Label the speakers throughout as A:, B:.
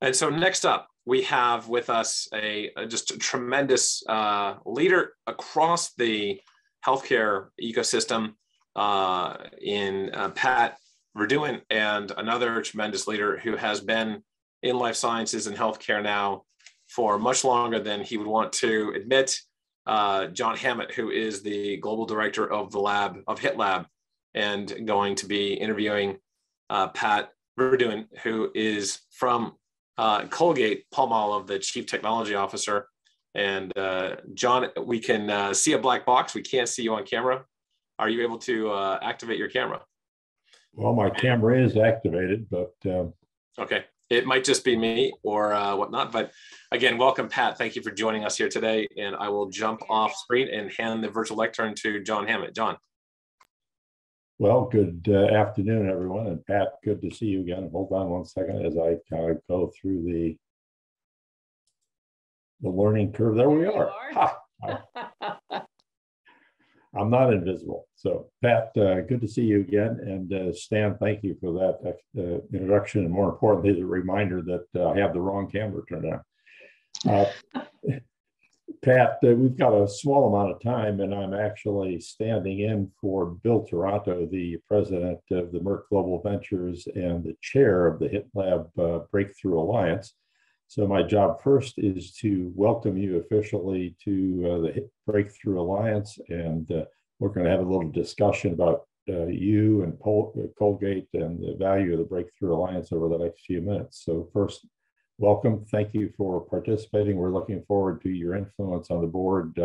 A: And so next up, we have with us just a tremendous leader across the healthcare ecosystem in Pat Verduin, and another tremendous leader who has been in life sciences and healthcare now for much longer than he would want to admit. John Hammit, who is the global director of the lab of HITLAB, and going to be interviewing Pat Verduin, who is from Colgate-Palmolive, the chief technology officer. And John, we can see a black box. We can't see you on camera. Are you able to activate your camera?
B: Well, my camera is activated, but
A: okay. It might just be me or whatnot, but again, welcome, Pat. Thank you for joining us here today. And I will jump off screen and hand the virtual lectern to John Hammit. John.
B: Well, good afternoon, everyone. And Pat, good to see you again. Hold on one second as I kind of go through the learning curve. There we are. I'm not invisible. So Pat, good to see you again. And Stan, thank you for that introduction. And more importantly, the reminder that I have the wrong camera turned on. Pat, we've got a small amount of time, and I'm actually standing in for Bill Toronto, the president of the Merck Global Ventures and the chair of the HITLAB Breakthrough Alliance. So my job first is to welcome you officially to the Breakthrough Alliance, and we're going to have a little discussion about you and Colgate and the value of the Breakthrough Alliance over the next few minutes. So first, welcome. Thank you for participating. We're looking forward to your influence on the board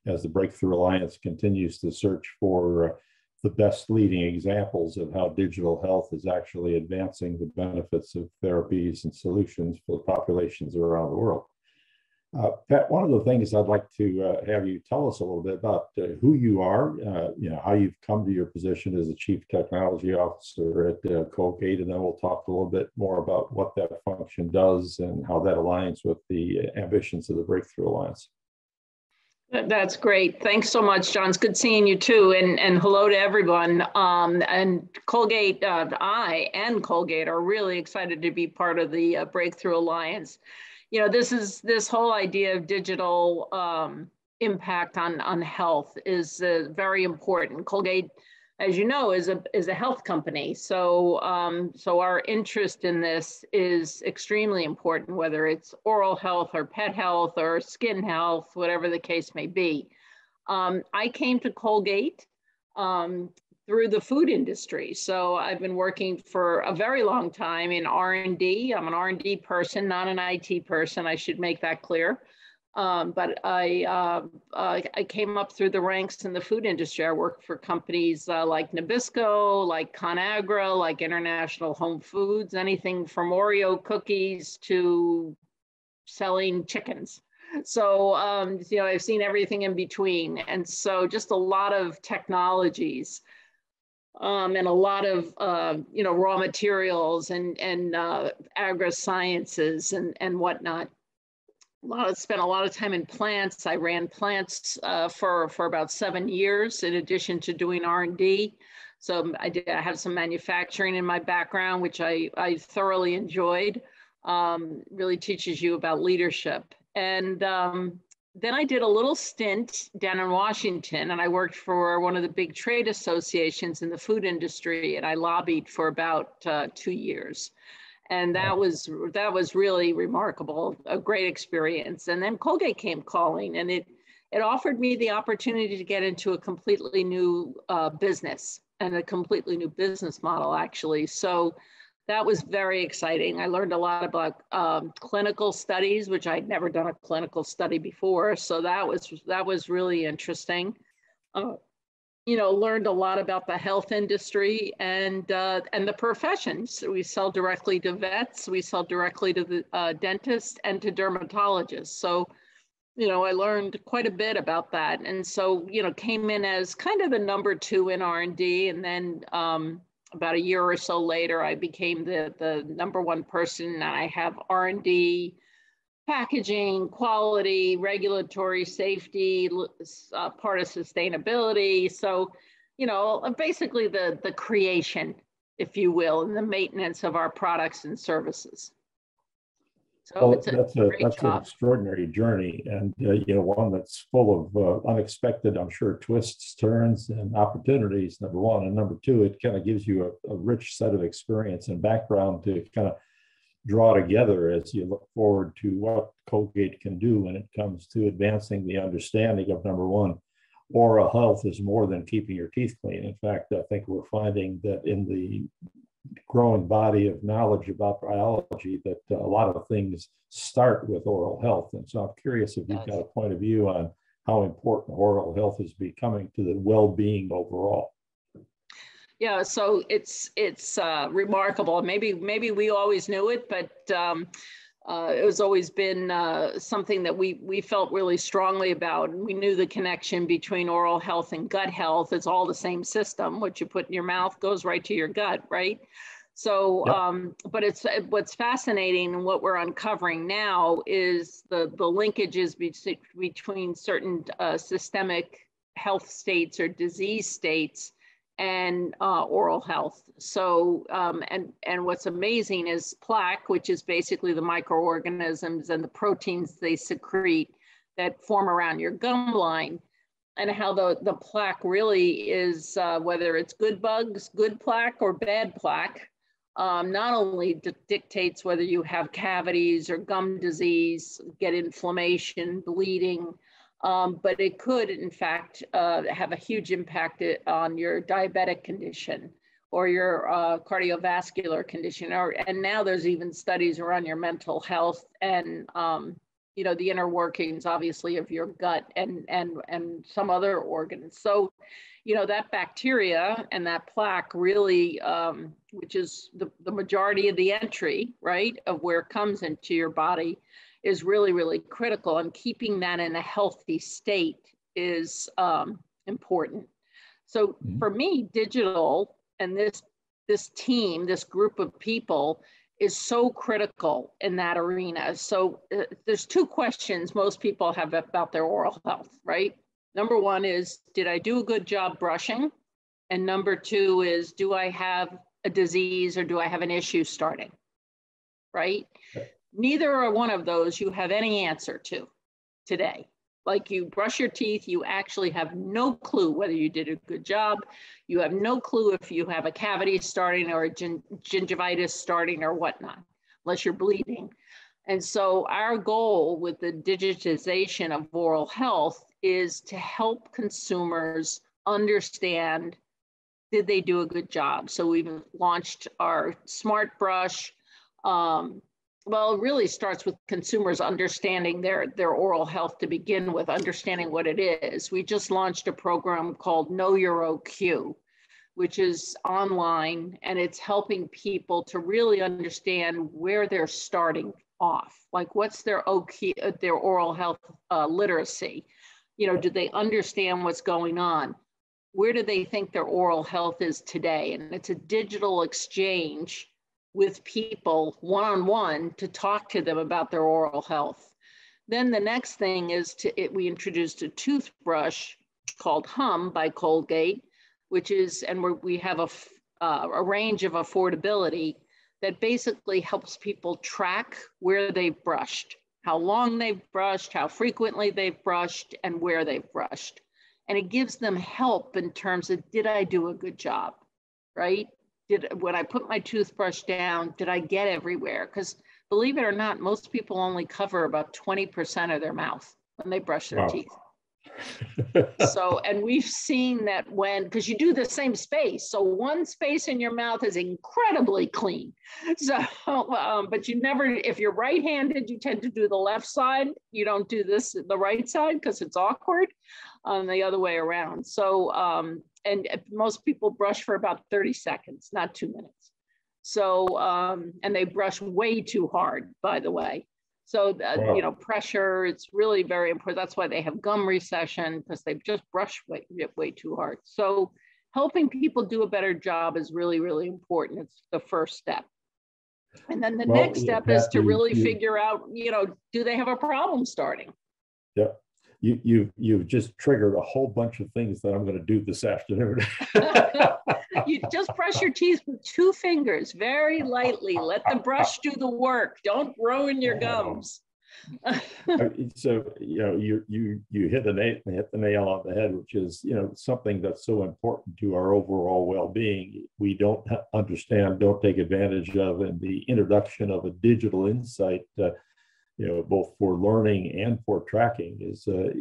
B: as the Breakthrough Alliance continues to search for the best leading examples of how digital health is actually advancing the benefits of therapies and solutions for populations around the world. Pat, one of the things I'd like to have you tell us a little bit about who you are, how you've come to your position as a chief technology officer at Colgate, and then we'll talk a little bit more about what that function does and how that aligns with the ambitions of the Breakthrough Alliance.
C: That's great. Thanks so much, John. It's good seeing you too. And hello to everyone. And Colgate, I and Colgate are really excited to be part of the Breakthrough Alliance. You know, this whole idea of digital impact on health is very important. Colgate, as you know, is a health company. So our interest in this is extremely important, whether it's oral health or pet health or skin health, whatever the case may be. I came to Colgate through the food industry. So I've been working for a very long time in R&D. I'm an R&D person, not an IT person. I should make that clear. But I came up through the ranks in the food industry. I worked for companies like Nabisco, like ConAgra, like International Home Foods, anything from Oreo cookies to selling chickens. So, I've seen everything in between. And so just a lot of technologies and a lot of, raw materials and agri-sciences and whatnot. Spent a lot of time in plants. I ran plants for about 7 years in addition to doing R&D. So I have some manufacturing in my background, which I thoroughly enjoyed. Really teaches you about leadership. And then I did a little stint down in Washington, and I worked for one of the big trade associations in the food industry, and I lobbied for about 2 years. And that was really remarkable, a great experience. And then Colgate came calling, and it offered me the opportunity to get into a completely new business and a completely new business model, actually. So that was very exciting. I learned a lot about clinical studies, which I'd never done a clinical study before. So that was really interesting. Learned a lot about the health industry and the professions. We sell directly to vets, we sell directly to the dentists and to dermatologists. So, I learned quite a bit about that. And so, came in as kind of the number 2 in R&D. And then about a year or so later, I became the number 1 person. And I have R&D, packaging, quality, regulatory, safety, part of sustainability. So, basically the creation, if you will, and the maintenance of our products and services. So
B: Well,
C: it's a great
B: that's an
C: job.
B: extraordinary journey, and one that's full of unexpected, I'm sure, twists, turns, and opportunities. Number one, and number two, it kind of gives you a rich set of experience and background to kind of draw together as you look forward to what Colgate can do when it comes to advancing the understanding of, number one, oral health is more than keeping your teeth clean. In fact, I think we're finding that in the growing body of knowledge about biology that a lot of things start with oral health. And so I'm curious if you've got a point of view on how important oral health is becoming to the well-being overall.
C: Yeah, so it's remarkable. Maybe we always knew it, but it was always been something that we felt really strongly about. We knew the connection between oral health and gut health. It's all the same system. What you put in your mouth goes right to your gut, right? So, yep. But what's fascinating and what we're uncovering now is the linkages between certain systemic health states or disease states and oral health. So, and what's amazing is plaque, which is basically the microorganisms and the proteins they secrete that form around your gum line, and how the plaque really is, whether it's good bugs, good plaque, or bad plaque, not only dictates whether you have cavities or gum disease, get inflammation, bleeding, but it could, in fact, have a huge impact on your diabetic condition or your cardiovascular condition. And now there's even studies around your mental health and, the inner workings, obviously, of your gut and some other organs. So, that bacteria and that plaque really, which is the majority of the entry, right, of where it comes into your body, is really, really critical, and keeping that in a healthy state is important. So for me, digital and this team, this group of people is so critical in that arena. So there's two questions most people have about their oral health, right? Number one is, did I do a good job brushing? And number two is, do I have a disease or do I have an issue starting, right? Neither one of those you have any answer to today. Like, you brush your teeth, you actually have no clue whether you did a good job. You have no clue if you have a cavity starting or a gingivitis starting or whatnot, unless you're bleeding. And so our goal with the digitization of oral health is to help consumers understand, did they do a good job? So we've launched our Smart Brush. Well, it really starts with consumers understanding their oral health to begin with, understanding what it is. We just launched a program called Know Your OQ, which is online, and it's helping people to really understand where they're starting off. Like, what's their OQ, their oral health literacy? Do they understand what's going on? Where do they think their oral health is today? And it's a digital exchange with people one-on-one to talk to them about their oral health. Then the next thing is we introduced a toothbrush called Hum by Colgate, which is, and we have a range of affordability that basically helps people track where they've brushed, how long they've brushed, how frequently they've brushed, and where they've brushed. And it gives them help in terms of, did I do a good job, right? When I put my toothbrush down, did I get everywhere? Because believe it or not, most people only cover about 20% of their mouth when they brush their teeth. So, and we've seen that because you do the same space. So one space in your mouth is incredibly clean. So, but you never, if you're right-handed, you tend to do the left side. You don't do the right side because it's awkward, the other way around. So, and most people brush for about 30 seconds, not 2 minutes. So, and they brush way too hard, by the way. So, wow. Pressure, it's really very important. That's why they have gum recession, because they've just brushed way too hard. So helping people do a better job is really, really important. It's the first step. And then the next step is to really figure out, do they have a problem starting?
B: Yeah. You've just triggered a whole bunch of things that I'm going to do this afternoon.
C: You You just brush your teeth with 2 fingers, very lightly. Let the brush do the work. Don't ruin your gums.
B: So you hit the nail on the head, which is something that's so important to our overall well-being. We don't understand, don't take advantage of, and the introduction of a digital insight, both for learning and for tracking, is a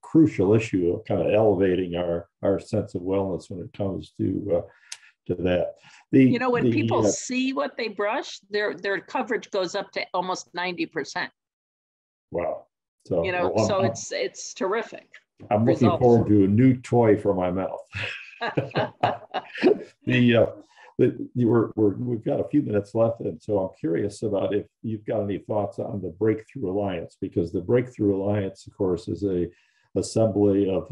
B: crucial issue of kind of elevating our sense of wellness when it comes to that.
C: When people see what they brush, their coverage goes up to almost 90%.
B: Wow. So,
C: it's terrific.
B: I'm looking forward to a new toy for my mouth. We've got a few minutes left, and so I'm curious about if you've got any thoughts on the Breakthrough Alliance, because the Breakthrough Alliance, of course, is a assembly of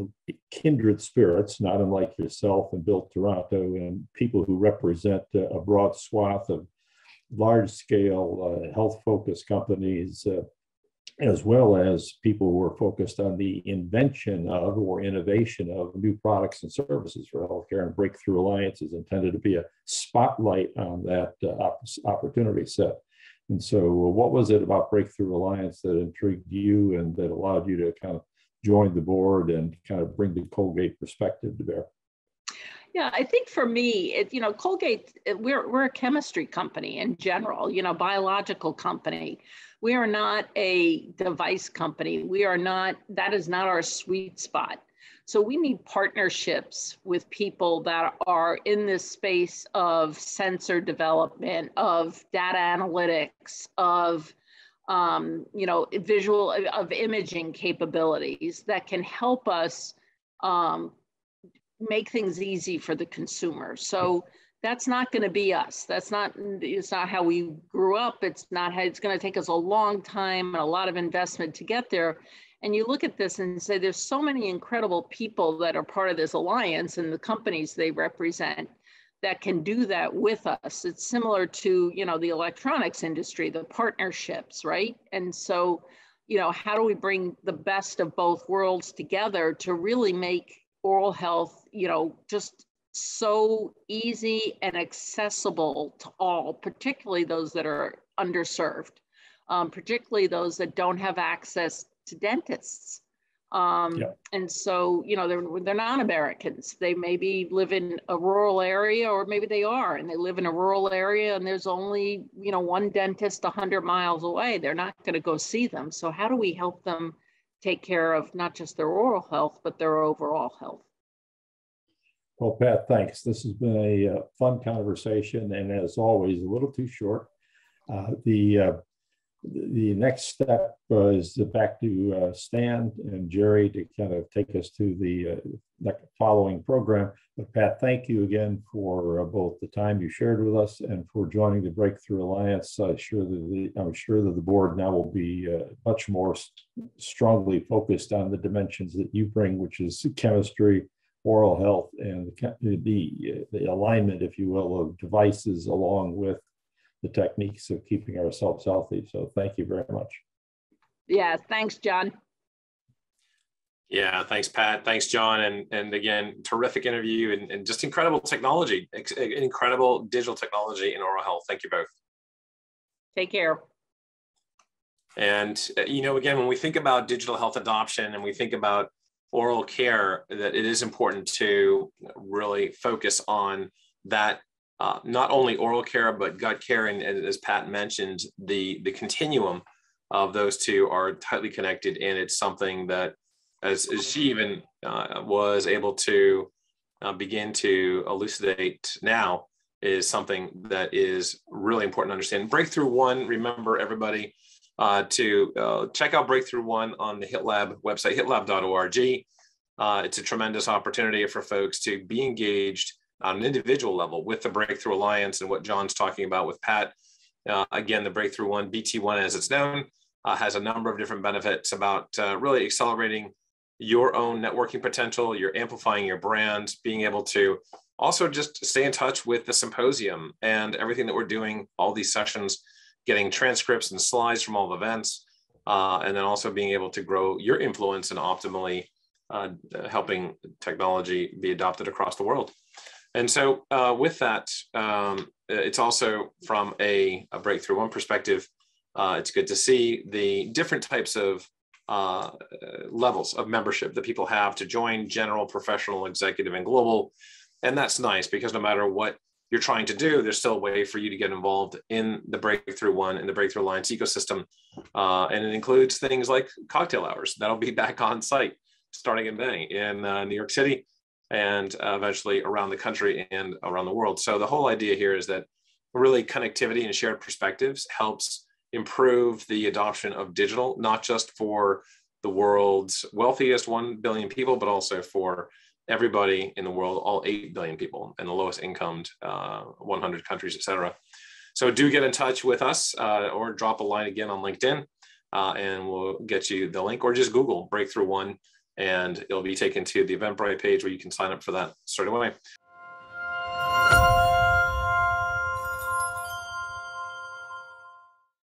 B: kindred spirits, not unlike yourself and Bill Toronto, and people who represent a broad swath of large-scale health-focused companies, as well as people who are focused on the invention of or innovation of new products and services for healthcare. And Breakthrough Alliance is intended to be a spotlight on that opportunity set. And so what was it about Breakthrough Alliance that intrigued you and that allowed you to kind of join the board and kind of bring the Colgate perspective to bear?
C: Yeah, I think for me, Colgate, we're a chemistry company in general, biological company. We are not a device company. That is not our sweet spot. So we need partnerships with people that are in this space of sensor development, of data analytics, of visual, of imaging capabilities that can help us make things easy for the consumer. So that's not going to be us. It's not how we grew up. It's not how it's going to take us a long time and a lot of investment to get there. And you look at this and say, there's so many incredible people that are part of this alliance and the companies they represent that can do that with us. It's similar to, the electronics industry, the partnerships, right? And so, how do we bring the best of both worlds together to really make oral health, just so easy and accessible to all, particularly those that are underserved, particularly those that don't have access to dentists. And so, they're non-Americans. They maybe live in a rural area, or maybe they are, and they live in a rural area and there's only, one dentist 100 miles away. They're not going to go see them. So how do we help them take care of not just their oral health, but their overall health?
B: Well, Pat, thanks. This has been a fun conversation, and as always, a little too short. The next step is back to Stan and Jerry to kind of take us to the following program. But Pat, thank you again for both the time you shared with us and for joining the Breakthrough Alliance. I'm sure that the board now will be much more strongly focused on the dimensions that you bring, which is chemistry, oral health, and the alignment, if you will, of devices along with the techniques of keeping ourselves healthy. So thank you very much.
C: Yeah, thanks, John.
A: Yeah, thanks, Pat. Thanks, John. And again, terrific interview and just incredible technology, incredible digital technology in oral health. Thank you both.
C: Take care.
A: And, again, when we think about digital health adoption and we think about oral care, that it is important to really focus on that, not only oral care, but gut care. And as Pat mentioned, the continuum of those two are tightly connected. And it's something that, as she even was able to begin to elucidate now, is something that is really important to understand. Breakthrough One, remember everybody to check out Breakthrough One on the HITLAB website, hitlab.org. It's a tremendous opportunity for folks to be engaged on an individual level with the Breakthrough Alliance and what John's talking about with Pat. Again, the Breakthrough One, BT1 as it's known, has a number of different benefits about really accelerating your own networking potential. You're amplifying your brand, being able to also just stay in touch with the symposium and everything that we're doing, all these sessions, getting transcripts and slides from all the events, and then also being able to grow your influence and optimally helping technology be adopted across the world. And so with that, it's also from a Breakthrough One perspective, it's good to see the different types of levels of membership that people have to join: general, professional, executive, and global. And that's nice, because no matter what you're trying to do, there's still a way for you to get involved in the Breakthrough One and the Breakthrough Alliance ecosystem. And it includes things like cocktail hours. That'll be back on site starting in May in New York City, and eventually around the country and around the world. So the whole idea here is that really connectivity and shared perspectives helps improve the adoption of digital, not just for the world's wealthiest 1 billion people, but also for everybody in the world, all 8 billion people, and the lowest incomed 100 countries, et cetera. So do get in touch with us or drop a line again on LinkedIn, and we'll get you the link, or just Google Breakthrough One, and it'll be taken to the Eventbrite page where you can sign up for that straight away.